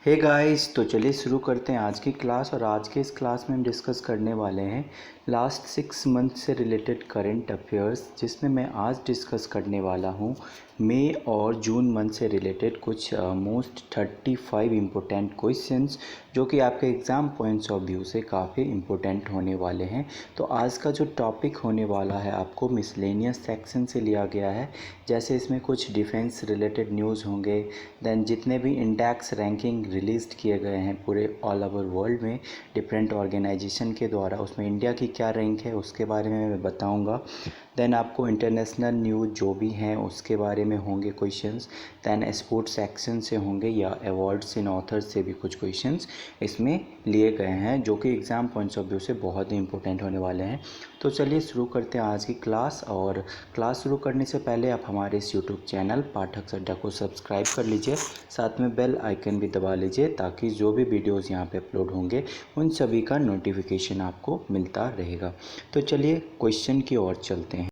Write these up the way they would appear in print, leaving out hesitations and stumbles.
Hey guys, तो चलिए शुरू करते हैं आज की क्लास। और आज के इस क्लास में हम डिस्कस करने वाले हैं लास्ट 6 मंथ से रिलेटेड करंट अफेयर्स, जिसमें मैं आज डिस्कस करने वाला हूँ मई और जून मंथ से रिलेटेड कुछ मोस्ट 35 इम्पोर्टेंट क्वेश्चंस, जो कि आपके एग्ज़ाम पॉइंट्स ऑफ व्यू से काफ़ी इम्पोर्टेंट होने वाले हैं। तो आज का जो टॉपिक होने वाला है आपको मिसलेनियस सेक्शन से लिया गया है। जैसे इसमें कुछ डिफेंस रिलेटेड न्यूज़ होंगे, देन जितने भी इंडेक्स रैंकिंग रिलीज़ किए गए हैं पूरे ऑल ओवर वर्ल्ड में डिफरेंट ऑर्गेनाइजेशन के द्वारा, उसमें इंडिया की क्या रैंक है उसके बारे में मैं बताऊंगा। देन आपको इंटरनेशनल न्यूज़ जो भी हैं उसके बारे में होंगे क्वेश्चंस। देन स्पोर्ट्स सेक्शन से होंगे या अवार्ड्स इन ऑथर्स से भी कुछ क्वेश्चंस इसमें लिए गए हैं, जो कि एग्ज़ाम पॉइंट्स ऑफ व्यू से बहुत ही इंपॉर्टेंट होने वाले हैं। तो चलिए शुरू करते हैं आज की क्लास। और क्लास शुरू करने से पहले आप हमारे इस यूट्यूब चैनल पाठक अड्डा को सब्सक्राइब कर लीजिए, साथ में बेल आइकन भी दबा लीजिए, ताकि जो भी वीडियोज़ यहाँ पे अपलोड होंगे उन सभी का नोटिफिकेशन आपको मिलता रहेगा। तो चलिए क्वेश्चन की ओर चलते हैं।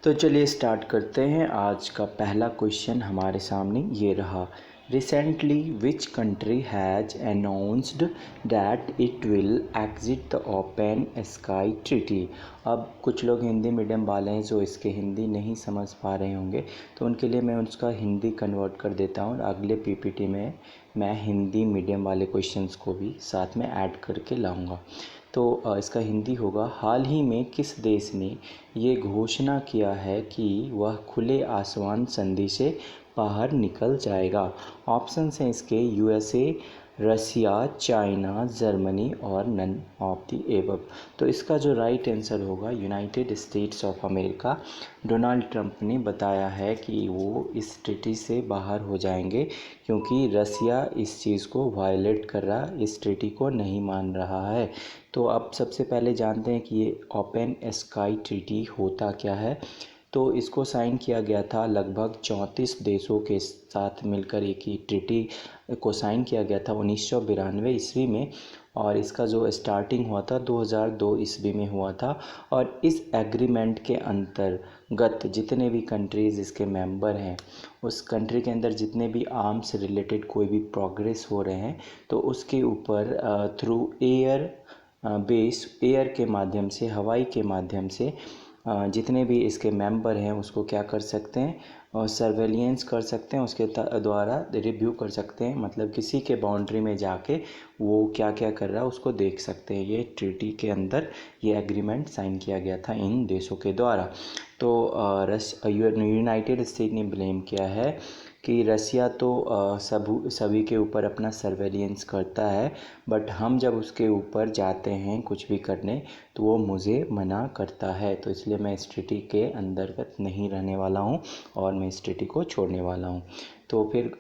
तो चलिए स्टार्ट करते हैं। आज का पहला क्वेश्चन हमारे सामने ये रहा। Recently which country has announced that it will exit the open sky treaty. अब कुछ लोग हिंदी मीडियम वाले हैं जो इसके हिंदी नहीं समझ पा रहे होंगे, तो उनके लिए मैं उसका हिंदी कन्वर्ट कर देता हूँ। अगले पीपीटी में मैं हिंदी मीडियम वाले क्वेश्चंस को भी साथ में ऐड करके लाऊंगा। तो इसका हिंदी होगा, हाल ही में किस देश ने ये घोषणा किया है कि वह खुले आसमान संधि से बाहर निकल जाएगा। ऑप्शंस हैं इसके यूएसए, रसिया, चाइना, जर्मनी और नन ऑफ द एबव। तो इसका जो राइट आंसर होगा United states of America. Donald Trump ने बताया है कि वो इस ट्रीटी से बाहर हो जाएंगे, क्योंकि रसिया इस चीज़ को वायलेट कर रहा, इस ट्रीटी को नहीं मान रहा है। तो अब सबसे पहले जानते हैं कि ये ओपन स्काई ट्रीटी होता क्या है। तो इसको साइन किया गया था लगभग 34 देशों के साथ मिलकर एक ही ट्रीटी को साइन किया गया था 1992 ईस्वी में। और इसका जो स्टार्टिंग हुआ था 2002 ईस्वी में हुआ था। और इस एग्रीमेंट के अंतर्गत जितने भी कंट्रीज़ इसके मेंबर हैं, उस कंट्री के अंदर जितने भी आर्म्स रिलेटेड कोई भी प्रोग्रेस हो रहे हैं, तो उसके ऊपर थ्रू एयर के माध्यम से, हवाई के माध्यम से जितने भी इसके मेंबर हैं उसको क्या कर सकते हैं, और सर्वेलिएंस कर सकते हैं, उसके द्वारा रिव्यू कर सकते हैं। मतलब किसी के बाउंड्री में जाके वो क्या क्या कर रहा है उसको देख सकते हैं। ये ट्रीटी के अंदर ये एग्रीमेंट साइन किया गया था इन देशों के द्वारा। तो यूनाइटेड स्टेट ने ब्लेम किया है कि रसिया तो सभी के ऊपर अपना सर्वेलिएंस करता है, बट हम जब उसके ऊपर जाते हैं कुछ भी करने तो वो मुझे मना करता है। तो इसलिए मैं इस ट्रीटी के अंतर्गत नहीं रहने वाला हूँ और मैं इस ट्रीटी को छोड़ने वाला हूँ। तो फिर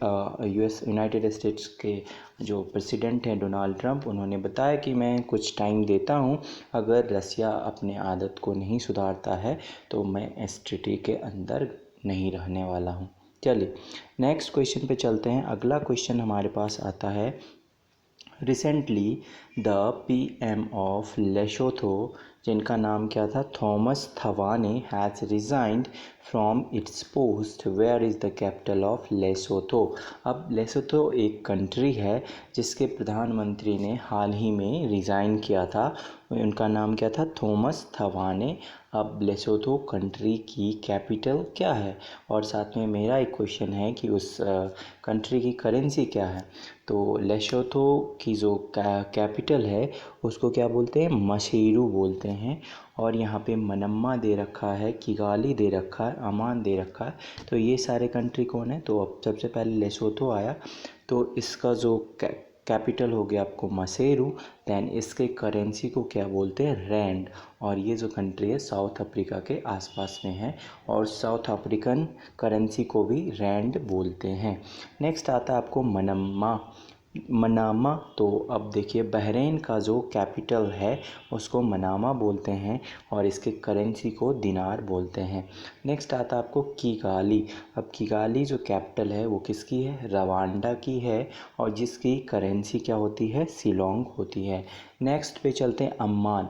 यूनाइटेड स्टेट्स के जो प्रेसिडेंट हैं डोनाल्ड ट्रंप, उन्होंने बताया कि मैं कुछ टाइम देता हूँ, अगर रसिया अपने आदत को नहीं सुधारता है तो मैं इस ट्रीटी के अंदर नहीं रहने वाला हूँ। चलिए नेक्स्ट क्वेश्चन पे चलते हैं। अगला क्वेश्चन हमारे पास आता है, recently the PM of Lesotho, जिनका नाम क्या था, Thomas Thabane, has resigned from its post, where is the capital of Lesotho. अब लेसोथो एक कंट्री है जिसके प्रधानमंत्री ने हाल ही में रिज़ाइन किया था। उनका नाम क्या था, थॉमस थवाने। अब लेसोथो कंट्री की कैपिटल क्या है, और साथ में मेरा एक क्वेश्चन है कि उस कंट्री की करेंसी क्या है। तो लेसोथो की जो कैपिटल है उसको क्या बोलते हैं, मसेरू बोलते हैं। और यहाँ पे मनम्मा दे रखा है, किगाली दे रखा है, अमान दे रखा है। तो ये सारे कंट्री कौन है, तो अब सबसे पहले लेसोथो आया, तो इसका जो कैपिटल हो गया आपको मसेरू। दैन इसके करेंसी को क्या बोलते हैं, रैंड। और ये जो कंट्री है साउथ अफ्रीका के आसपास में है, और साउथ अफ्रीकन करेंसी को भी रैंड बोलते हैं। नेक्स्ट आता है आपको मनामा। तो अब देखिए बहरीन का जो कैपिटल है उसको मनामा बोलते हैं, और इसके करेंसी को दिनार बोलते हैं। नेक्स्ट आता है आपको किगाली। अब किगाली जो कैपिटल है वो किसकी है, रवांडा की है, और जिसकी करेंसी क्या होती है, शिलोंग होती है। नेक्स्ट पे चलते हैं अम्मान।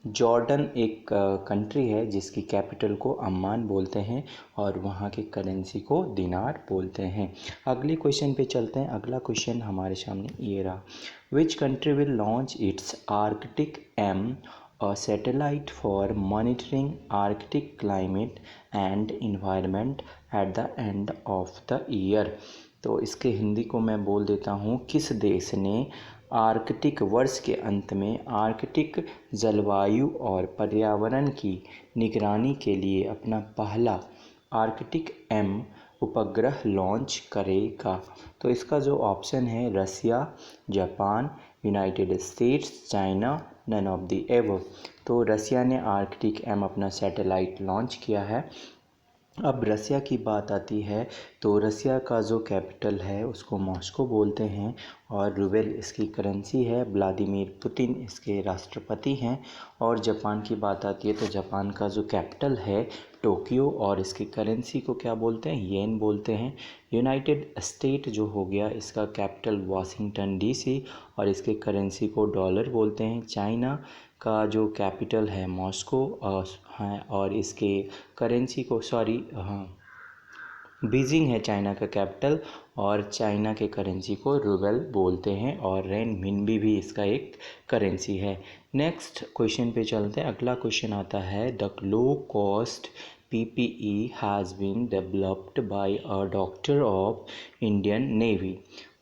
जॉर्डन एक कंट्री है जिसकी कैपिटल को अम्मान बोलते हैं और वहाँ की करेंसी को दिनार बोलते हैं। अगले क्वेश्चन पे चलते हैं। अगला क्वेश्चन हमारे सामने ये रहा, which country will launch its Arctic M, a satellite for monitoring Arctic climate and environment at the end of the year. तो इसके हिंदी को मैं बोल देता हूँ, किस देश ने आर्कटिक वर्ष के अंत में आर्कटिक जलवायु और पर्यावरण की निगरानी के लिए अपना पहला आर्कटिक एम उपग्रह लॉन्च करेगा। तो इसका जो ऑप्शन है, Russia, Japan, United States, China, none of the above. तो रसिया ने आर्कटिक एम अपना सैटेलाइट लॉन्च किया है। अब रसिया की बात आती है तो रसिया का जो कैपिटल है उसको मॉस्को बोलते हैं और रूबेल इसकी करेंसी है। व्लादिमीर पुतिन इसके राष्ट्रपति हैं। और जापान की बात आती है तो जापान का जो कैपिटल है टोक्यो और इसकी करेंसी को क्या बोलते हैं, येन बोलते हैं। यूनाइटेड स्टेट जो हो गया इसका कैपिटल वाशिंगटन डीसी और इसके करेंसी को डॉलर बोलते हैं। चाइना का जो कैपिटल है मॉस्को है और इसके करेंसी को बीजिंग है चाइना का कैपिटल और चाइना के करेंसी को रूबल बोलते हैं और रेनमिनबी भी इसका एक करेंसी है। नेक्स्ट क्वेश्चन पे चलते हैं। अगला क्वेश्चन आता है, the low cost PPE has been developed by a doctor of Indian Navy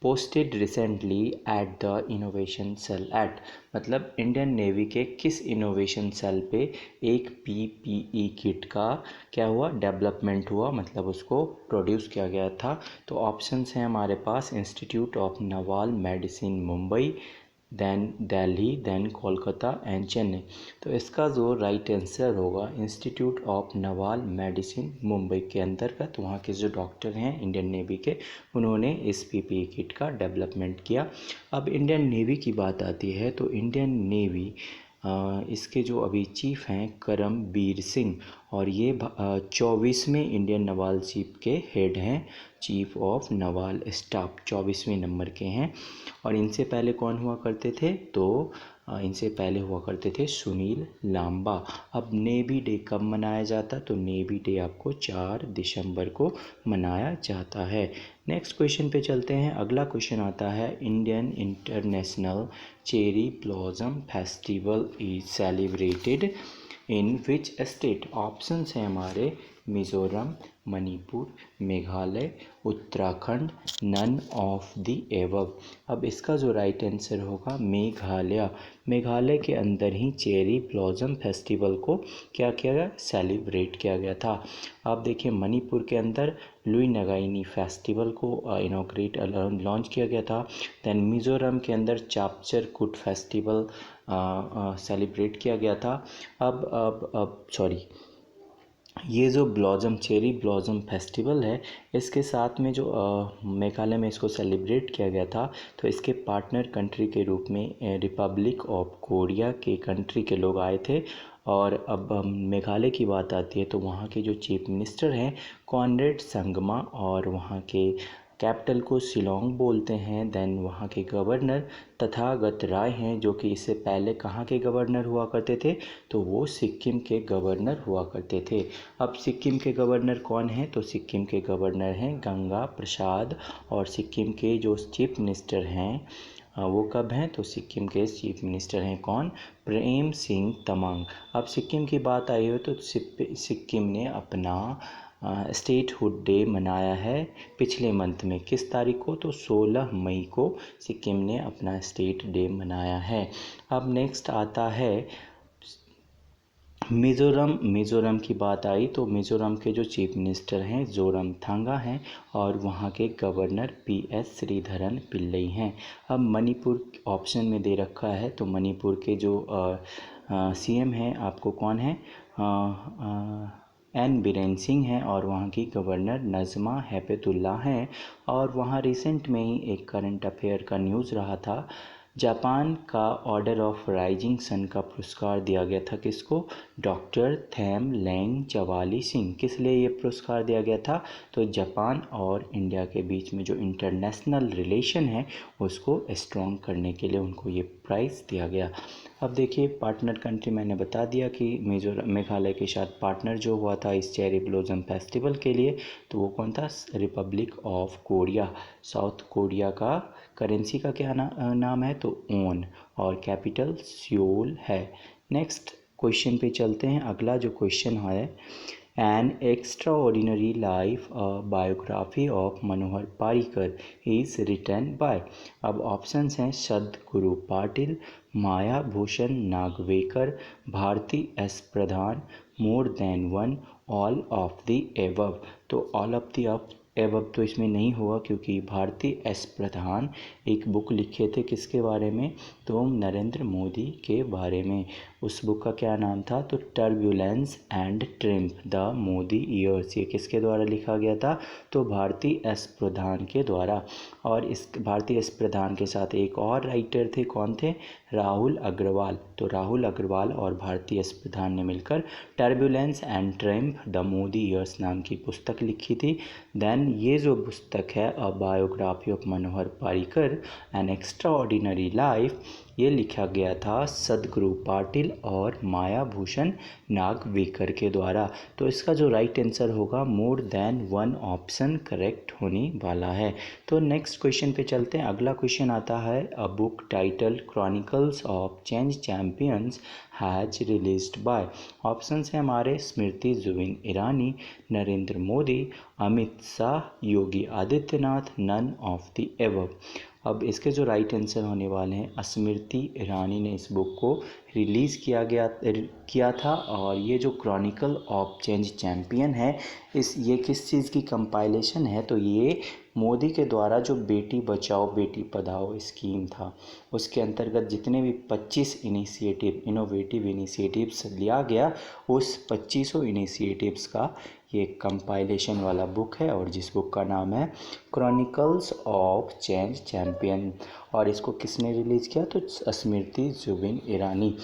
posted recently at the innovation cell at, मतलब इंडियन नेवी के किस इनोवेशन सेल पे एक PPE किट का क्या हुआ, डेवलपमेंट हुआ, मतलब उसको प्रोड्यूस किया गया था। तो ऑप्शंस हैं हमारे पास, Institute of Naval Medicine Mumbai, then Delhi, then Kolkata and Chennai. तो इसका जो राइट आंसर होगा Institute of Naval Medicine Mumbai के अंतर्गत वहाँ के जो डॉक्टर हैं इंडियन नेवी के, उन्होंने इस PPE किट का डेवलपमेंट किया। अब इंडियन नेवी की बात आती है तो इंडियन नेवी इसके जो अभी चीफ हैं करमबीर सिंह और ये 24वें इंडियन नवाल चीफ के हेड हैं, chief of Nawal staff 24वें number के हैं। और इनसे पहले कौन हुआ करते थे, तो इनसे पहले हुआ करते थे सुनील लांबा। अब नेवी डे कब मनाया जाता, तो नेवी डे आपको 4 दिसंबर को मनाया जाता है। नेक्स्ट क्वेश्चन पे चलते हैं। अगला क्वेश्चन आता है, Indian International Cherry Blossom Festival is celebrated in which state. Options हैं हमारे, Mizoram, Manipur, Meghalaya, Uttarakhand, none of the above. अब इसका जो राइट आंसर होगा मेघालय। मेघालय के अंदर ही चेरी ब्लॉसम फेस्टिवल को क्या किया गया, सेलिब्रेट किया गया था। आप देखिए मणिपुर के अंदर लुई नगाइनी फेस्टिवल को इनॉग्रेट लॉन्च किया गया था। दैन मिज़ोरम के अंदर चापचर कुट फेस्टिवल सेलिब्रेट किया गया था। अब ये जो ब्लॉसम चेरी ब्लॉसम फेस्टिवल है इसके साथ में जो मेघालय में इसको सेलिब्रेट किया गया था, तो इसके पार्टनर कंट्री के रूप में रिपब्लिक ऑफ कोरिया के कंट्री के लोग आए थे। और अब मेघालय की बात आती है तो वहाँ के जो चीफ मिनिस्टर हैं कॉनरेड संगमा और वहाँ के कैपिटल को शिलोंग बोलते हैं। देन वहाँ के गवर्नर तथागत राय हैं जो कि इससे पहले कहाँ के गवर्नर हुआ करते थे, तो वो सिक्किम के गवर्नर हुआ करते थे। अब सिक्किम के गवर्नर कौन हैं, तो सिक्किम के गवर्नर हैं गंगा प्रसाद और सिक्किम के जो चीफ मिनिस्टर हैं वो कब हैं, तो सिक्किम के चीफ मिनिस्टर हैं कौन, प्रेम सिंह तमांग। अब सिक्किम की बात आई हो तो सिक्किम ने अपना स्टेटहुड डे मनाया है पिछले मंथ में, किस तारीख को, तो 16 मई को सिक्किम ने अपना स्टेट डे मनाया है। अब नेक्स्ट आता है मिज़ोरम की बात आई तो मिज़ोरम के जो चीफ मिनिस्टर हैं जोरामथांगा हैं और वहाँ के गवर्नर PS श्रीधरन पिल्लई हैं। अब मणिपुर ऑप्शन में दे रखा है तो मणिपुर के जो CM हैं आपको कौन है, N बीरेन सिंह हैं और वहाँ की गवर्नर नज़मा हेपतुल्ला हैं। और वहाँ रिसेंट में ही एक करंट अफेयर का न्यूज़ रहा था, जापान का ऑर्डर ऑफ राइजिंग सन का पुरस्कार दिया गया था किसको, डॉक्टर थैम लैंग चवाली सिंह। किस लिए ये पुरस्कार दिया गया था, तो जापान और इंडिया के बीच में जो इंटरनेशनल रिलेशन है उसको स्ट्रॉन्ग करने के लिए उनको ये प्राइज़ दिया गया। अब देखिए पार्टनर कंट्री मैंने बता दिया कि मेघालय के साथ पार्टनर जो हुआ था इस चेरी ब्लॉसम फेस्टिवल के लिए, तो वो कौन था? Republic of Korea. South Korea का करेंसी का क्या नाम है? तो ओन, और कैपिटल सियोल है। नेक्स्ट क्वेश्चन पे चलते हैं। अगला जो क्वेश्चन है, an extraordinary life a biography of Manohar Parrikar is written by. अब ऑप्शंस हैं Sadguru Patil, Maya Bhushan Nagvekar, Bharati S Pradhan, more than one, all of the above. तो ऑल ऑफ द एबव तो इसमें नहीं हुआ, क्योंकि भारती एस प्रधान एक बुक लिखे थे किसके बारे में? तो नरेंद्र मोदी के बारे में। उस बुक का क्या नाम था? तो turbulence and triumph the Modi years. ये किसके द्वारा लिखा गया था? तो भारती एस प्रधान के द्वारा। और इस भारती एस प्रधान के साथ एक और राइटर थे, कौन थे? राहुल अग्रवाल। तो राहुल अग्रवाल और भारती एस प्रधान ने मिलकर turbulence and triumph the Modi years नाम की पुस्तक लिखी थी। देन ये जो पुस्तक है अ biography of Manohar Parrikar N extraordinary life, ये लिखा गया था सदगुरु पाटिल और माया भूषण नागवेकर के द्वारा। तो इसका जो राइट आंसर होगा मोर देन वन ऑप्शन करेक्ट होने वाला है। तो नेक्स्ट क्वेश्चन पे चलते हैं। अगला क्वेश्चन आता है, a book title chronicles of change champions has released by. Options हैं हमारे Smriti Zubin Irani, Narendra Modi, Amit Shah, Yogi Adityanath, none of the above. अब इसके जो राइट आंसर होने वाले हैं, स्मृति ईरानी ने इस बुक को रिलीज़ किया था। और ये जो क्रॉनिकल ऑफ चेंज चैम्पियन है, ये किस चीज़ की कंपाइलेशन है? तो ये मोदी के द्वारा जो बेटी बचाओ बेटी पढ़ाओ स्कीम था, उसके अंतर्गत जितने भी 25 इनोवेटिव इनिशिएटिव्स लिया गया, उस 25 इनिशिएटिव्स का ये कंपाइलेशन वाला बुक है, और जिस बुक का नाम है क्रॉनिकल्स ऑफ चेंज चैम्पियन। और इसको किसने रिलीज़ किया? तो स्मृति जुबिन ईरानी।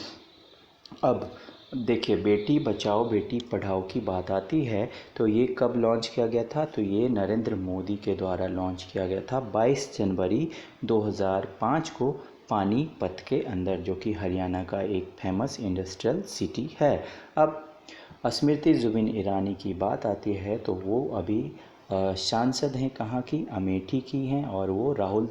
अब देखिए, बेटी बचाओ बेटी पढ़ाओ की बात आती है, तो ये कब लॉन्च किया गया था? तो ये नरेंद्र मोदी के द्वारा लॉन्च किया गया था 22 जनवरी 2005 को पानीपत के अंदर, जो कि हरियाणा का एक फेमस इंडस्ट्रियल सिटी है। अब स्मृति जुबिन ईरानी की बात आती है, तो वो अभी सांसद हैं, कहाँ की? अमेठी की हैं, और वो राहुल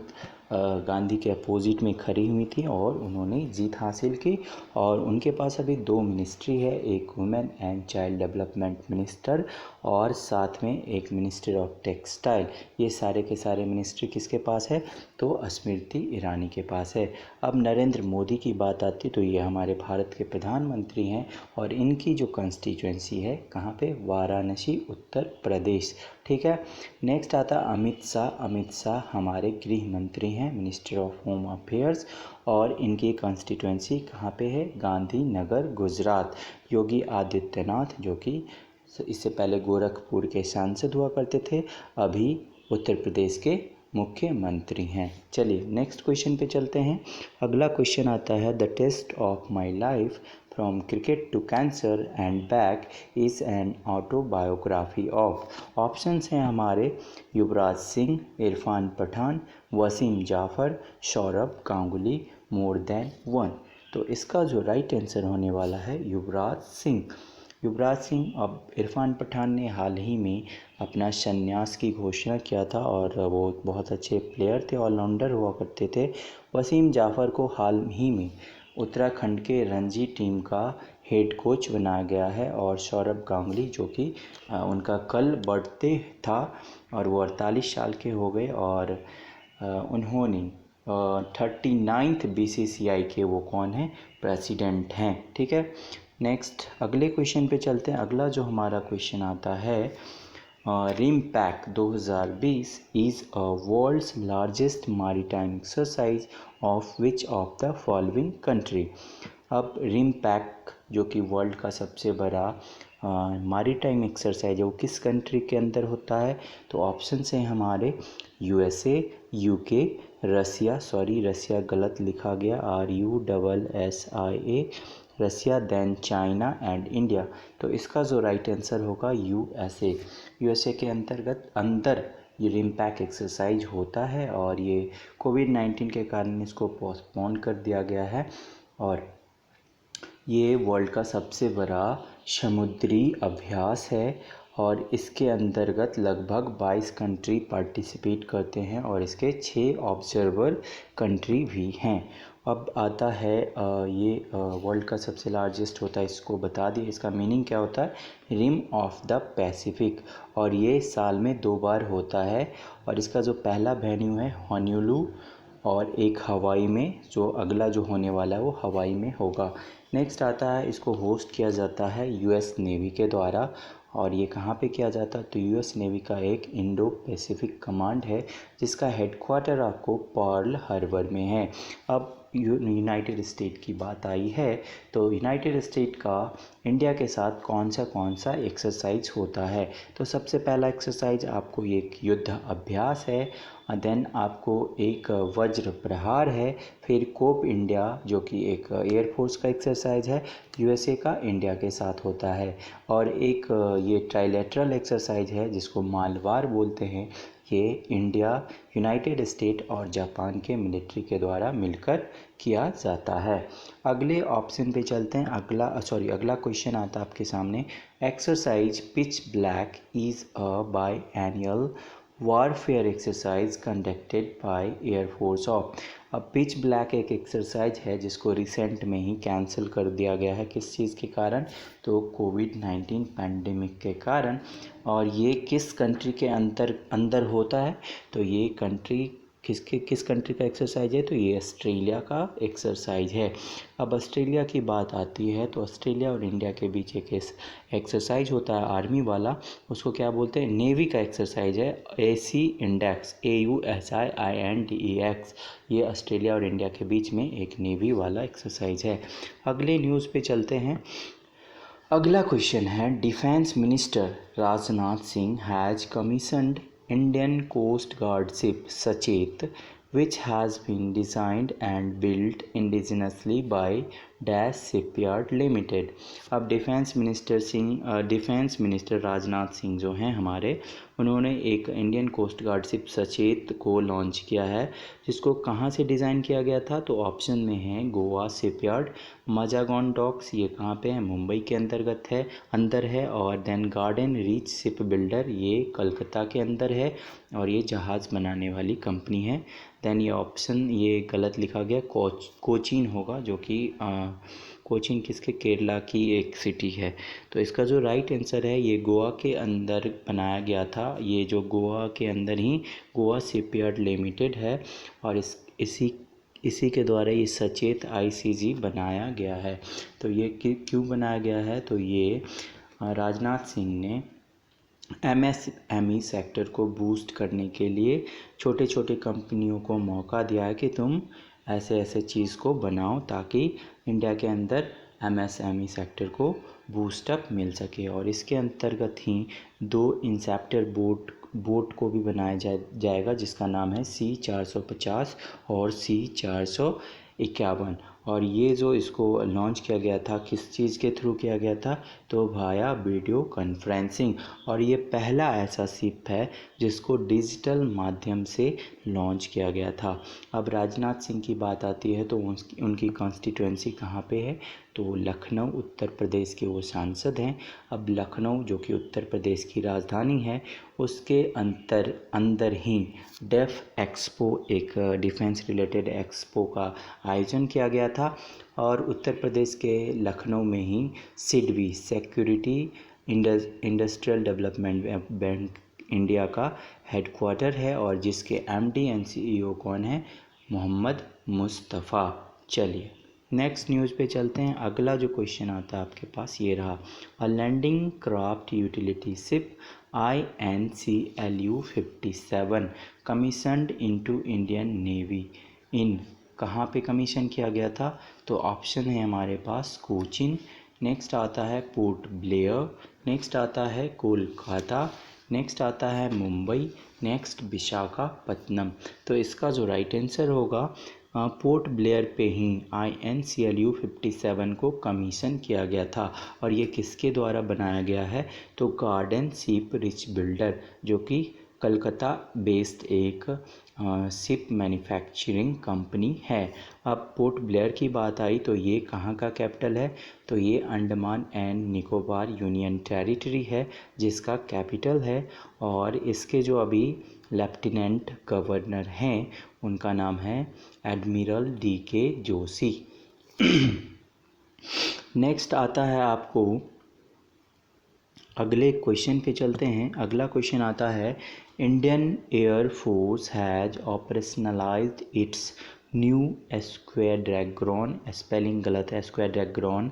गांधी के अपोजिट में खड़ी हुई थी और उन्होंने जीत हासिल की। और उनके पास अभी 2 मिनिस्ट्री है, एक women and child development minister और साथ में एक मिनिस्टर ऑफ टेक्सटाइल। ये सारे के सारे मिनिस्ट्री किसके पास है? तो स्मृति ईरानी के पास है। अब नरेंद्र मोदी की बात आती है, तो ये हमारे भारत के प्रधानमंत्री हैं, और इनकी जो कॉन्स्टिट्यूएंसी है कहाँ पे? वाराणसी, उत्तर प्रदेश। ठीक है। नेक्स्ट आता अमित शाह। अमित शाह हमारे गृह मंत्री हैं, मिनिस्टर ऑफ होम अफेयर्स, और इनकी कॉन्स्टिट्यूएंसी कहाँ पे है? गांधीनगर, गुजरात। योगी आदित्यनाथ, जो कि इससे पहले गोरखपुर के सांसद हुआ करते थे, अभी उत्तर प्रदेश के मुख्यमंत्री हैं। चलिए नेक्स्ट क्वेश्चन पे चलते हैं। अगला क्वेश्चन आता है, the test of my life from cricket to cancer and back is an autobiography of. Options हैं हमारे Yuvraj Singh, Irfan Pathan, Wasim Jaffer, Sourav Ganguly, more than one. तो इसका जो राइट आंसर होने वाला है युवराज सिंह। युवराज सिंह। अब इरफान पठान ने हाल ही में अपना संन्यास की घोषणा किया था, और वो बहुत अच्छे प्लेयर थे, ऑलराउंडर हुआ करते थे। वसीम जाफ़र को हाल ही में उत्तराखंड के रणजी टीम का हेड कोच बनाया गया है, और सौरभ गांगुली जो कि उनका कल बर्थडे था और वो 48 साल के हो गए, और उन्होंने 39th BCCI के वो कौन है? प्रेसिडेंट हैं। ठीक है। नेक्स्ट अगले क्वेश्चन पे चलते हैं। अगला जो हमारा क्वेश्चन आता है, RIMPAC 2020 is a world's largest maritime exercise of which of the following country. अब रिमपैक जो कि वर्ल्ड का सबसे बड़ा मैरीटाइम एक्सरसाइज है, वो किस कंट्री के अंदर होता है? तो ऑप्शन हैं हमारे USA, UK, रसिया गलत लिखा गया, RUSSIA, Russia, then China and India. तो इसका जो राइट आंसर होगा USA के अंदर ये रिमपैक एक्सरसाइज होता है, और ये कोविड-19 के कारण इसको पोस्टपोन कर दिया गया है। और ये वर्ल्ड का सबसे बड़ा समुद्री अभ्यास है और इसके अंतर्गत लगभग 22 कंट्री पार्टिसिपेट करते हैं और इसके 6 ऑब्जर्वर कंट्री भी हैं। अब आता है ये वर्ल्ड का सबसे लार्जेस्ट होता है, इसको बता दिए। इसका मीनिंग क्या होता है? Rim of the Pacific. और ये साल में 2 बार होता है और इसका जो पहला वेन्यू है होनोलुलु और एक हवाई में, जो अगला जो होने वाला है वो हवाई में होगा। नेक्स्ट आता है, इसको होस्ट किया जाता है यूएस नेवी के द्वारा। और ये कहाँ पे किया जाता है? तो यूएस नेवी का एक इंडो पैसिफिक कमांड है जिसका हेडक्वार्टर आपको पर्ल हार्बर में है। अब यूनाइटेड स्टेट की बात आई है तो यूनाइटेड स्टेट का इंडिया के साथ कौन सा एक्सरसाइज होता है? तो सबसे पहला एक्सरसाइज आपको एक युद्ध अभ्यास है, देन आपको एक वज्र प्रहार है, फिर कोप इंडिया जो कि एक एयरफोर्स का एक्सरसाइज है, यूएसए का इंडिया के साथ होता है। और एक ये ट्राइलेटरल एक्सरसाइज है जिसको मालवार बोलते हैं, ये इंडिया, यूनाइटेड स्टेट और जापान के मिलिट्री के द्वारा मिलकर किया जाता है। अगले ऑप्शन पे चलते हैं। अगला क्वेश्चन आता है आपके सामने। Exercise pitch black is a by annual warfare exercise conducted by air force of. अब पिच ब्लैक एक एक्सरसाइज है जिसको रिसेंट में ही कैंसिल कर दिया गया है। किस चीज़ के कारण? तो कोविड-19 पैंडेमिक के कारण। और ये किस कंट्री के अंदर होता है? तो ये कंट्री किस कंट्री का एक्सरसाइज है? तो ये ऑस्ट्रेलिया का एक्सरसाइज है। अब ऑस्ट्रेलिया की बात आती है तो ऑस्ट्रेलिया और इंडिया के बीच एक एक्सरसाइज होता है आर्मी वाला, उसको क्या बोलते हैं? नेवी का एक्सरसाइज है, AC इंडेक्स, AUSINDEX। ये ऑस्ट्रेलिया और इंडिया के बीच में एक नेवी वाला एक्सरसाइज है। अगले न्यूज़ पे चलते हैं। अगला क्वेश्चन है, defence minister Rajnath Singh has commissioned Indian Coast Guard ship Sachet which has been designed and built indigenously by dash shipyard limited. अब डिफेंस मिनिस्टर राजनाथ सिंह जो हैं हमारे, उन्होंने एक इंडियन कोस्ट गार्ड शिप सचेत को लॉन्च किया है जिसको कहाँ से डिज़ाइन किया गया था? तो ऑप्शन में है गोवा शिपयार्ड, माजागॉन डॉक्स, ये कहाँ पे है? मुंबई के अंदर है। और then Garden Reach ship builder, ये कलकत्ता के अंदर है और ये जहाज़ बनाने वाली कंपनी है। देन ये ऑप्शन ये गलत लिखा गया, कोचीन होगा, जो कि कोचीन किसके? केरला की एक सिटी है। तो इसका जो राइट आंसर है, ये गोवा के अंदर बनाया गया था। ये जो गोवा के अंदर ही गोवा शिपयार्ड लिमिटेड है और इसी के द्वारा ये सचेत ICG बनाया गया है। तो ये क्यों बनाया गया है? तो ये राजनाथ सिंह ने MSME सेक्टर को बूस्ट करने के लिए छोटे छोटे कंपनियों को मौका दिया है कि तुम ऐसे चीज़ को बनाओ ताकि इंडिया के अंदर MSME सेक्टर को बूस्टअप मिल सके। और इसके अंतर्गत ही 2 इंसेप्टर बोट को भी बनाया जाएगा जिसका नाम है C450 और C451। और ये जो इसको लॉन्च किया गया था, किस चीज़ के थ्रू किया गया था? तो वाया वीडियो कॉन्फ्रेंसिंग। और ये पहला ऐसा शिप है जिसको डिजिटल माध्यम से लॉन्च किया गया था। अब राजनाथ सिंह की बात आती है तो उनकी कॉन्स्टिट्यूएंसी कहाँ पे है? तो लखनऊ, उत्तर प्रदेश के वो सांसद हैं। अब लखनऊ जो कि उत्तर प्रदेश की राजधानी है, उसके अंदर ही डेफ एक्सपो, एक डिफेंस रिलेटेड एक्सपो का आयोजन किया गया था। और उत्तर प्रदेश के लखनऊ में ही SIDBI, security industrial development bank India का हेडक्वार्टर है और जिसके MD एंड CEO कौन है? मोहम्मद मुस्तफ़ा। चलिए नेक्स्ट न्यूज़ पे चलते हैं। अगला जो क्वेश्चन आता है आपके पास ये रहा, a landing craft utility ship INCLU 57 commissioned into Indian navy in, कहाँ पे कमीशन किया गया था? तो ऑप्शन है हमारे पास कोचीन, नेक्स्ट आता है पोर्ट ब्लेयर, नेक्स्ट आता है कोलकाता, नेक्स्ट आता है मुंबई, नेक्स्ट विशाखापत्तनम। तो इसका जो राइट आंसर होगा, पोर्ट ब्लेयर पे ही INCLU 57 को कमीशन किया गया था। और ये किसके द्वारा बनाया गया है? तो गार्डन शिप रिच बिल्डर, जो कि कलकत्ता बेस्ड एक शिप मैन्युफैक्चरिंग कंपनी है। अब पोर्ट ब्लेयर की बात आई तो ये कहाँ का कैपिटल है, तो ये Andaman and Nicobar union territory है जिसका कैपिटल है। और इसके जो अभी लेफ्टिनेंट गवर्नर हैं उनका नाम है एडमिरल DK जोशी। नेक्स्ट आता है आपको, अगले क्वेश्चन पे चलते हैं। अगला क्वेश्चन आता है, Indian Air Force has operationalized its new squadron, spelling गलत है, squadron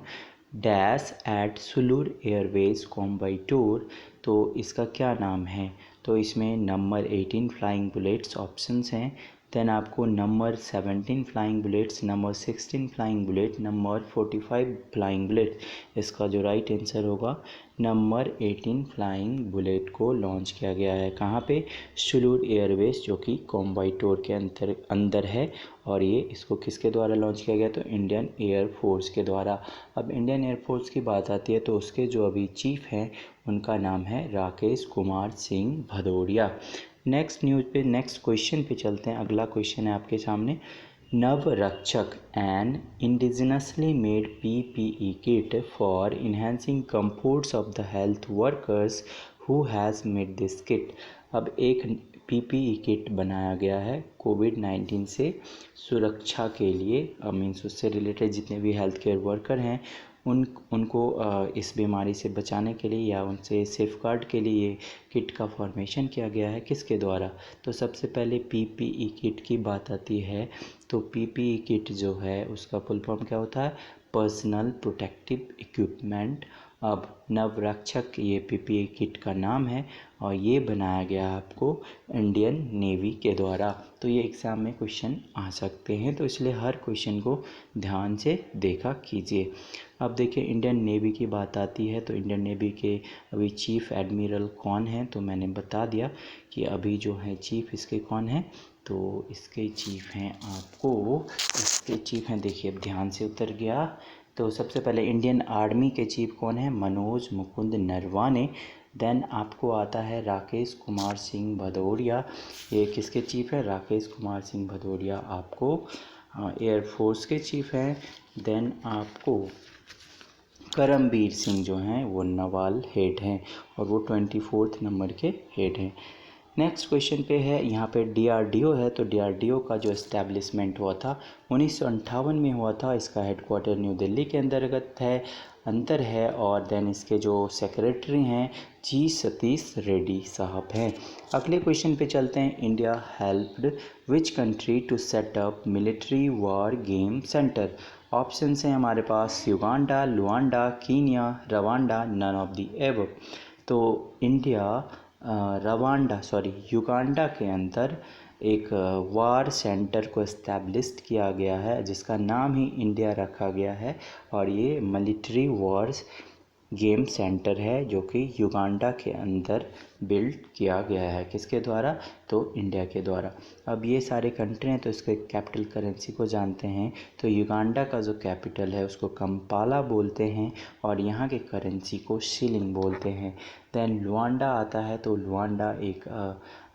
dash at Sulur airways Coimbatore. तो इसका क्या नाम है, तो इसमें नंबर 18 फ्लाइंग बुलेट्स ऑप्शंस हैं, देन आपको number 17 flying bullets, number 16 flying bullet, number 45 flying bullet. इसका जो राइट आंसर होगा नंबर 18 फ्लाइंग बुलेट को लॉन्च किया गया है। कहाँ पे, सुलूर एयरवेज जो कि कोयम्बटूर के अंदर है। और ये इसको किसके द्वारा लॉन्च किया गया, तो इंडियन एयर फोर्स के द्वारा। अब इंडियन एयर फोर्स की बात आती है तो उसके जो अभी चीफ हैं उनका नाम है राकेश कुमार सिंह भदौरिया। नेक्स्ट क्वेश्चन पे चलते हैं। अगला क्वेश्चन है आपके सामने, Navrakshak an indigenously made PPE kit for enhancing comforts of the health workers who has made this kit. अब एक PPE किट बनाया गया है कोविड-19 से सुरक्षा के लिए, मीन्स उससे रिलेटेड जितने भी हेल्थ केयर वर्कर हैं उनको इस बीमारी से बचाने के लिए या उनसे सेफगार्ड के लिए ये किट का फॉर्मेशन किया गया है। किसके द्वारा, तो सबसे पहले PPE किट की बात आती है तो PPE किट जो है उसका फुल फॉर्म क्या होता है, पर्सनल प्रोटेक्टिव इक्विपमेंट। अब नवरक्षक ये PPE किट का नाम है और ये बनाया गया आपको इंडियन नेवी के द्वारा। तो ये एग्ज़ाम में क्वेश्चन आ सकते हैं, तो इसलिए हर क्वेश्चन को ध्यान से देखा कीजिए। अब देखिए इंडियन नेवी की बात आती है तो इंडियन नेवी के अभी चीफ एडमिरल कौन हैं, तो मैंने बता दिया कि अभी जो है चीफ इसके कौन हैं, तो इसके चीफ हैं देखिए अब ध्यान से उतर गया। तो सबसे पहले इंडियन आर्मी के चीफ कौन है, मनोज मुकुंद नरवाने। देन आपको आता है राकेश कुमार सिंह भदौरिया, ये किसके चीफ है, राकेश कुमार सिंह भदौरिया आपको एयरफोर्स के चीफ हैं। देन आपको करमबीर सिंह जो हैं वो नवाल हेड हैं और वो 24 नंबर के हेड हैं। नेक्स्ट क्वेश्चन पे है, यहाँ पे DRDO है तो DRDO का जो इस्टेब्लिशमेंट हुआ था 1958 में हुआ था। इसका हेडक्वार्टर न्यू दिल्ली के अंदर है और देन इसके जो सेक्रेटरी हैं G सतीश रेड्डी साहब हैं। अगले क्वेश्चन पे चलते हैं, India helped which country to set up military war game centre. Options हैं हमारे पास Uganda, Luanda, Kenya, Rwanda, none of the above. तो युगांडा के अंदर एक वार सेंटर को इस्टेब्लिश किया गया है जिसका नाम ही इंडिया रखा गया है और ये मिलिट्री वार्स गेम सेंटर है जो कि युगांडा के अंदर बिल्ड किया गया है। किसके द्वारा, तो इंडिया के द्वारा। अब ये सारे कंट्री हैं तो इसके कैपिटल करेंसी को जानते हैं, तो युगांडा का जो कैपिटल है उसको कंपाला बोलते हैं और यहाँ के करेंसी को शिलिंग बोलते हैं। देन लुआंडा आता है तो लुआंडा एक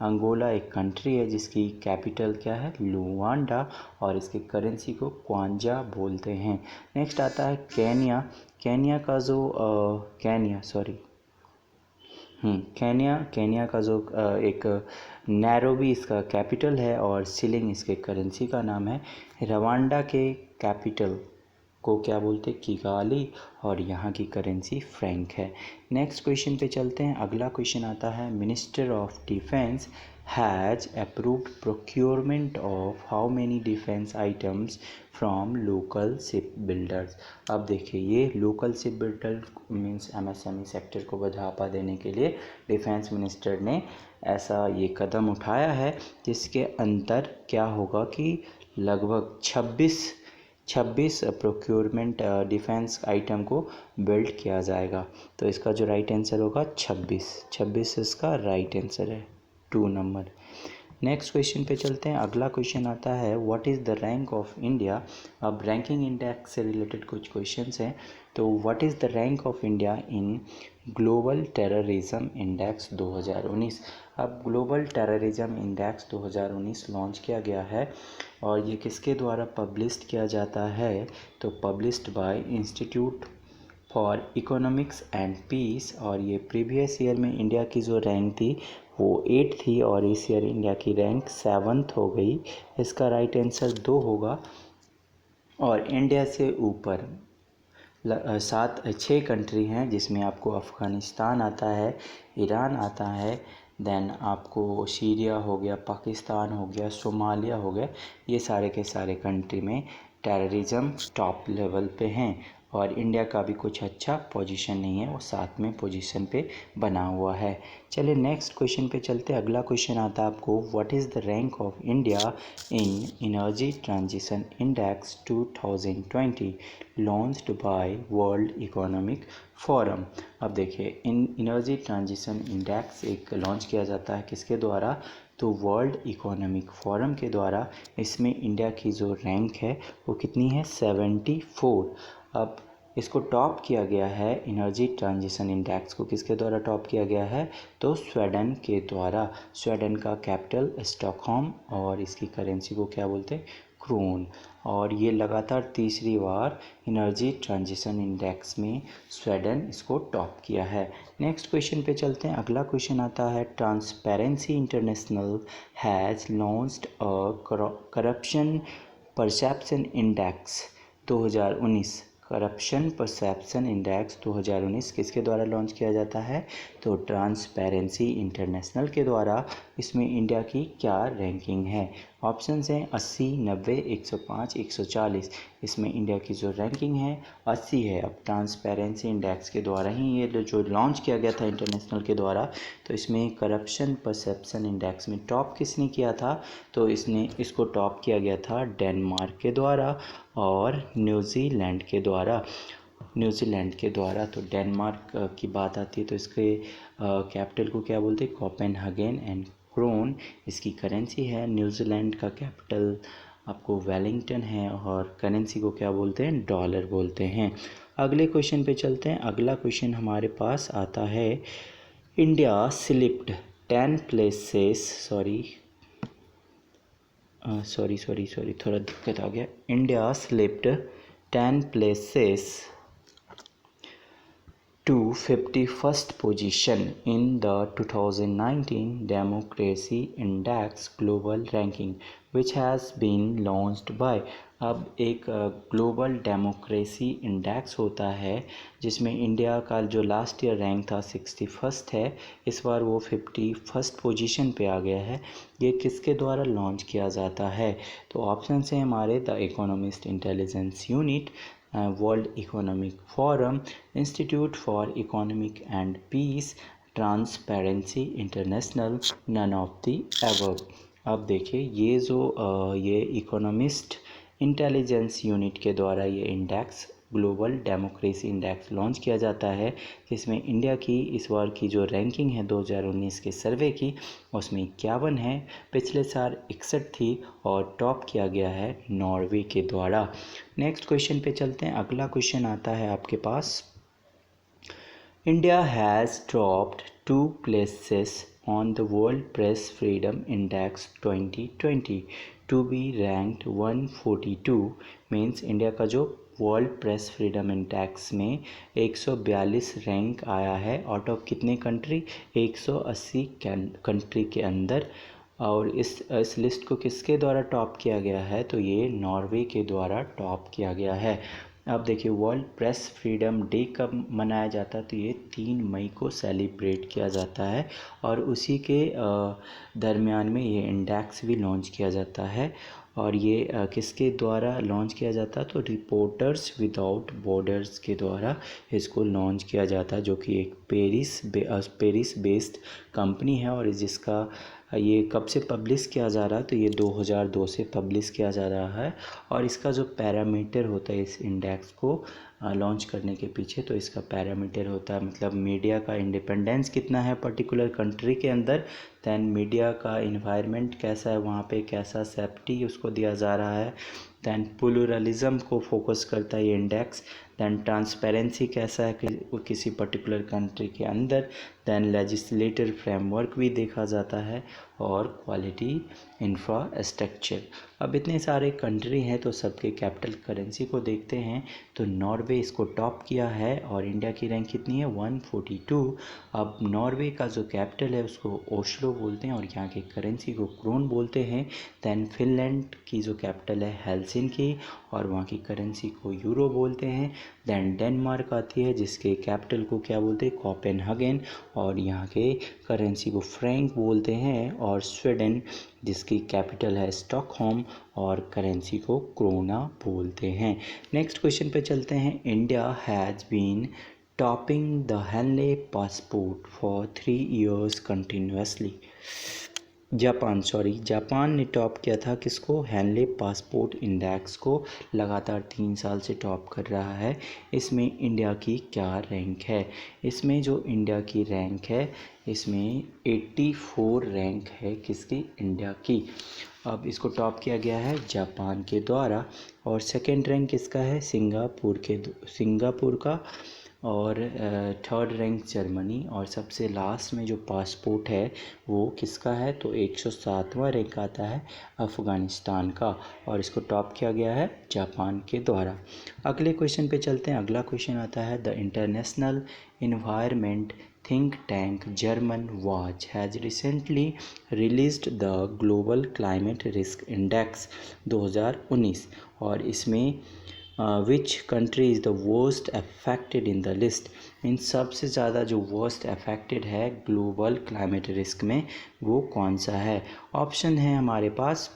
अंगोला एक कंट्री है जिसकी कैपिटल क्या है, लुआंडा, और इसके करेंसी को क्वांजा बोलते हैं। नेक्स्ट आता है केनिया। केनिया का जो एक नैरोबी इसका कैपिटल है और शिलिंग इसके करेंसी का नाम है। रवांडा के कैपिटल को क्या बोलते हैं, किगाली, और यहाँ की करेंसी फ्रैंक है। नेक्स्ट क्वेश्चन पे चलते हैं। अगला क्वेश्चन आता है, minister of defence has approved procurement of how many defence items from local ship builders. अब देखिए ये local ship builder means MSME sector को बढ़ावा देने के लिए डिफेंस मिनिस्टर ने ऐसा ये कदम उठाया है जिसके अंदर क्या होगा कि लगभग 26 प्रोक्योरमेंट डिफेंस आइटम को बिल्ड किया जाएगा। तो इसका जो राइट आंसर होगा 26 इसका राइट आंसर है, 2 नंबर। नेक्स्ट क्वेश्चन पे चलते हैं। अगला क्वेश्चन आता है what is the rank of India. अब रैंकिंग इंडेक्स से रिलेटेड कुछ क्वेश्चंस हैं। तो what is the rank of India in global terrorism index 2019। अब ग्लोबल टेररिज्म इंडेक्स 2019 लॉन्च किया गया है और ये किसके द्वारा पब्लिश्ड किया जाता है, तो published by Institute for Economics and Peace. और ये प्रीवियस ईयर में इंडिया की जो रैंक थी वो 8 थी और इस ईयर इंडिया की रैंक 7th हो गई। इसका राइट आंसर 2 होगा। और इंडिया से ऊपर 6 कंट्री हैं जिसमें आपको अफ़गानिस्तान आता है, ईरान आता है, देन आपको सीरिया हो गया, पाकिस्तान हो गया, सोमालिया हो गया। ये सारे के सारे कंट्री में टेररिज्म टॉप लेवल पे हैं और इंडिया का भी कुछ अच्छा पोजीशन नहीं है, वो 7वें पोजीशन पे बना हुआ है। चलिए नेक्स्ट क्वेश्चन पे चलते हैं। अगला क्वेश्चन आता है आपको what is the rank of India in energy transition index 2020 launched by world Economic forum. अब देखिए इन एनर्जी ट्रांजिशन इंडेक्स एक लॉन्च किया जाता है किसके द्वारा, तो वर्ल्ड इकोनॉमिक फोरम के द्वारा। इसमें इंडिया की जो रैंक है वो कितनी है, 74। अब इसको टॉप किया गया है, एनर्जी ट्रांजिशन इंडेक्स को किसके द्वारा टॉप किया गया है, तो स्वीडन के द्वारा। स्वीडन का कैपिटल स्टॉकहोम और इसकी करेंसी को क्या बोलते हैं, क्रोन। और ये लगातार तीसरी बार एनर्जी ट्रांजिशन इंडेक्स में स्वीडन इसको टॉप किया है। नेक्स्ट क्वेश्चन पे चलते हैं। अगला क्वेश्चन आता है transparency international has launched a corruption perception index 2019। Corruption perception index 2019 किसके द्वारा लॉन्च किया जाता है, तो ट्रांसपेरेंसी इंटरनेशनल के द्वारा। इसमें इंडिया की क्या रैंकिंग है, ऑप्शंस हैं 80, 90, 105, 140। इसमें इंडिया की जो रैंकिंग है 80 है। अब ट्रांसपेरेंसी इंडेक्स के द्वारा ही ये जो लॉन्च किया गया था इंटरनेशनल के द्वारा, तो इसमें करप्शन परसेप्शन इंडेक्स में टॉप किसने किया था, तो इसको टॉप किया गया था डेनमार्क के द्वारा और न्यूजीलैंड के द्वारा। तो डेनमार्क की बात आती है तो इसके कैपिटल को क्या बोलते हैं, कोपेनहेगन एंड क्रोन इसकी करेंसी है। न्यूजीलैंड का कैपिटल आपको वेलिंगटन है और करेंसी को क्या बोलते हैं, डॉलर बोलते हैं। अगले क्वेश्चन पे चलते हैं। अगला क्वेश्चन हमारे पास आता है इंडिया स्लिप्ड 10 प्लेसेस सॉरी थोड़ा दिक्कत आ गया। India slipped 10 places to 51st position in the 2019 Democracy Index Global Ranking which has been launched by। अब एक ग्लोबल डेमोक्रेसी इंडेक्स होता है जिसमें इंडिया का जो लास्ट ईयर रैंक था 61st है, इस बार वो 51st पोजीशन पे आ गया है। ये किसके द्वारा लॉन्च किया जाता है, तो ऑप्शन हैं हमारे the Economist Intelligence Unit, World Economic Forum, Institute for Economic and Peace, Transparency International, none of the above. अब देखिए ये जो ये इकोनॉमिस्ट इंटेलिजेंस यूनिट के द्वारा ये index global democracy index launch किया जाता है, जिसमें इंडिया की इस बार की जो रैंकिंग है 2019 के सर्वे की उसमें 51 है। पिछले साल 61 थी और टॉप किया गया है नॉर्वे के द्वारा। नेक्स्ट क्वेश्चन पे चलते हैं। अगला क्वेश्चन आता है आपके पास India has dropped 2 places on the World Press Freedom Index 2020 to be ranked 142। Means India का जो वर्ल्ड प्रेस फ्रीडम इंडेक्स में 142 रैंक आया है आउट ऑफ कितने कंट्री, 180 कंट्री के अंदर। और इस लिस्ट को किसके द्वारा टॉप किया गया है, तो ये नॉर्वे के द्वारा टॉप किया गया है। अब देखिए वर्ल्ड प्रेस फ्रीडम डे कब मनाया जाता है, तो ये 3 मई को सेलिब्रेट किया जाता है और उसी के दरमियान में ये इंडेक्स भी लॉन्च किया जाता है। और ये किसके द्वारा लॉन्च किया जाता है, तो रिपोर्टर्स विदाउट बॉर्डर्स के द्वारा इसको लॉन्च किया जाता है, जो कि एक पेरिस बेस्ड कंपनी है और जिसका ये कब से पब्लिश किया जा रहा है, तो ये 2002 से पब्लिश किया जा रहा है। और इसका जो पैरामीटर होता है इस इंडेक्स को लॉन्च करने के पीछे, तो इसका पैरामीटर होता है मतलब मीडिया का इंडिपेंडेंस कितना है पर्टिकुलर कंट्री के अंदर, दैन मीडिया का इन्वायरमेंट कैसा है वहाँ पे, कैसा सेफ्टी उसको दिया जा रहा है, दैन प्लुरलिज्म को फोकस करता है ये इंडेक्स, दैन ट्रांसपेरेंसी कैसा है किसी पर्टिकुलर कंट्री के अंदर, दैन लेजिस्लेटिव फ्रेमवर्क भी देखा जाता है, और क्वालिटी इंफ्रास्ट्रक्चर। अब इतने सारे कंट्री हैं तो सबके कैपिटल करेंसी को देखते हैं। तो नॉर्वे इसको टॉप किया है और इंडिया की रैंक कितनी है 142। अब नॉर्वे का जो कैपिटल है उसको ओस्लो बोलते हैं और यहाँ की करेंसी को क्रोन बोलते हैं। दैन फिनलैंड की जो कैपिटल है हेलसिंकी और वहाँ की करेंसी को यूरो बोलते हैं। दैन डेनमार्क आती है जिसके कैपिटल को क्या बोलते हैं कोपेनहेगन और यहाँ के करेंसी को फ्रैंक बोलते हैं। और स्वीडन जिसकी कैपिटल है स्टॉकहोम और करेंसी को क्रोना बोलते हैं। नेक्स्ट क्वेश्चन पे चलते हैं। India has been topping the Henley passport for 3 years continuously. Japan ने टॉप किया था किसको, हेनले पासपोर्ट इंडेक्स को लगातार 3 साल से टॉप कर रहा है। इसमें इंडिया की क्या रैंक है, इसमें जो इंडिया की रैंक है इसमें 84 रैंक है किसकी, इंडिया की। अब इसको टॉप किया गया है जापान के द्वारा। और सेकंड रैंक किसका है, सिंगापुर का। और थर्ड रैंक जर्मनी। और सबसे लास्ट में जो पासपोर्ट है वो किसका है, तो 107वां रैंक आता है अफ़गानिस्तान का और इसको टॉप किया गया है जापान के द्वारा। अगले क्वेश्चन पे चलते हैं। अगला क्वेश्चन आता है the international environment think tank German watch has recently released the global climate risk index 2019 और इसमें which country is the worst affected in the list. इन सबसे ज़्यादा जो वर्स्ट अफेक्टेड है ग्लोबल क्लाइमेट रिस्क में वो कौन सा है। ऑप्शन है हमारे पास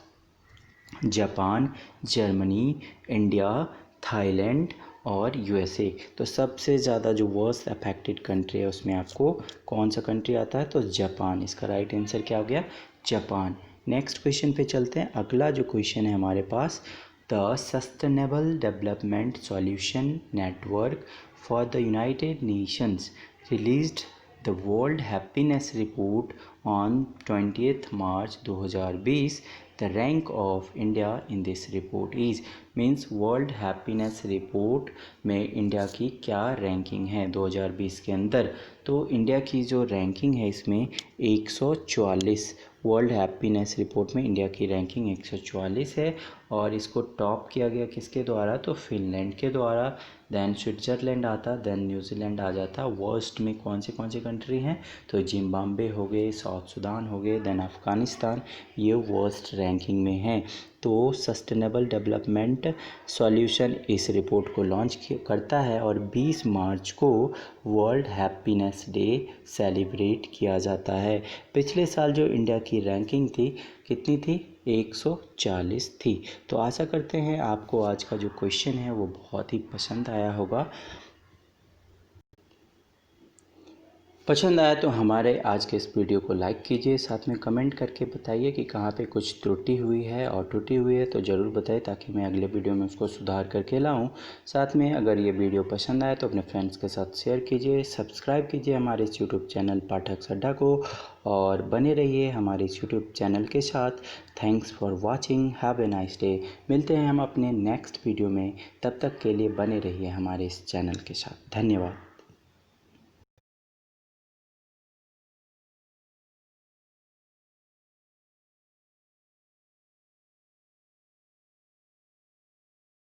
जापान, जर्मनी, इंडिया, थाईलैंड और यूएसए। तो सबसे ज़्यादा जो वर्स्ट अफेक्टेड कंट्री है उसमें आपको कौन सा कंट्री आता है, तो जापान। इसका राइट आंसर क्या हो गया, जापान। नेक्स्ट क्वेश्चन पे चलते हैं। अगला जो क्वेश्चन है हमारे पास, The Sustainable Development Solution Network for the United Nations released the World Happiness Report on 20th March 2020. The rank of India in this report is, means world happiness report में India की क्या ranking है 2020 के अंदर। तो India की जो ranking है इसमें 144, वर्ल्ड हैप्पीनेस रिपोर्ट में इंडिया की रैंकिंग 144 है। और इसको टॉप किया गया किसके द्वारा, तो फिनलैंड के द्वारा। दैन स्विट्ज़रलैंड आता, दैन न्यूजीलैंड आ जाता। वर्स्ट में कौन से कंट्री हैं, तो जिम्बाब्वे हो गए, साउथ सूडान हो गए, दैन अफ़गानिस्तान, ये वर्स्ट रैंकिंग में हैं। तो सस्टेनेबल डेवलपमेंट सॉल्यूशन इस रिपोर्ट को लॉन्च करता है और 20 मार्च को वर्ल्ड हैप्पीनेस डे सेलिब्रेट किया जाता है। पिछले साल जो इंडिया की रैंकिंग थी कितनी थी, 140 थी। तो आशा करते हैं आपको आज का जो क्वेश्चन है वो बहुत ही पसंद आया होगा। पसंद आया तो हमारे आज के इस वीडियो को लाइक कीजिए, साथ में कमेंट करके बताइए कि कहाँ पे कुछ त्रुटि हुई है और टूटी हुई है तो ज़रूर बताइए ताकि मैं अगले वीडियो में उसको सुधार करके लाऊं। साथ में अगर ये वीडियो पसंद आए तो अपने फ्रेंड्स के साथ शेयर कीजिए, सब्सक्राइब कीजिए हमारे इस यूट्यूब चैनल पाठक सड्डा को और बने रहिए हमारे इस यूट्यूब चैनल के साथ। Thanks for watching, have a nice day. मिलते हैं हम अपने नेक्स्ट वीडियो में, तब तक के लिए बने रहिए हमारे इस चैनल के साथ। धन्यवाद।